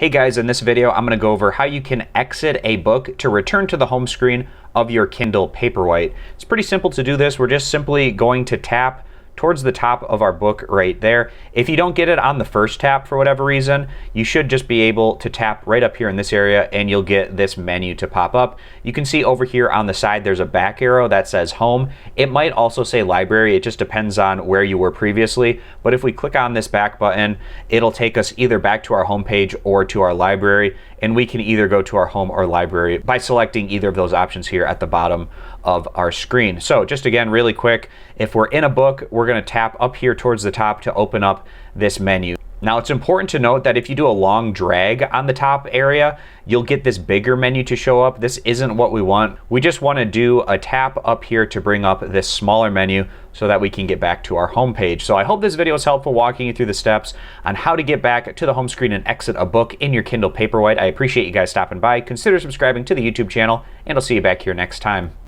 Hey guys, in this video I'm going to go over how you can exit a book to return to the home screen of your Kindle Paperwhite. It's pretty simple to do this. We're just simply going to tap towards the top of our book right there. If you don't get it on the first tap for whatever reason, you should just be able to tap right up here in this area and you'll get this menu to pop up. You can see over here on the side there's a back arrow that says home. It might also say library. It just depends on where you were previously. But if we click on this back button, it'll take us either back to our home page or to our library, and we can either go to our home or library by selecting either of those options here at the bottom of our screen. So just again, really quick, if we're in a book, we're going to tap up here towards the top to open up this menu. Now it's important to note that if you do a long drag on the top area, you'll get this bigger menu to show up. This isn't what we want. We just want to do a tap up here to bring up this smaller menu so that we can get back to our home page. So I hope this video is helpful walking you through the steps on how to get back to the home screen and exit a book in your Kindle Paperwhite. I appreciate you guys stopping by. Consider subscribing to the YouTube channel, and I'll see you back here next time.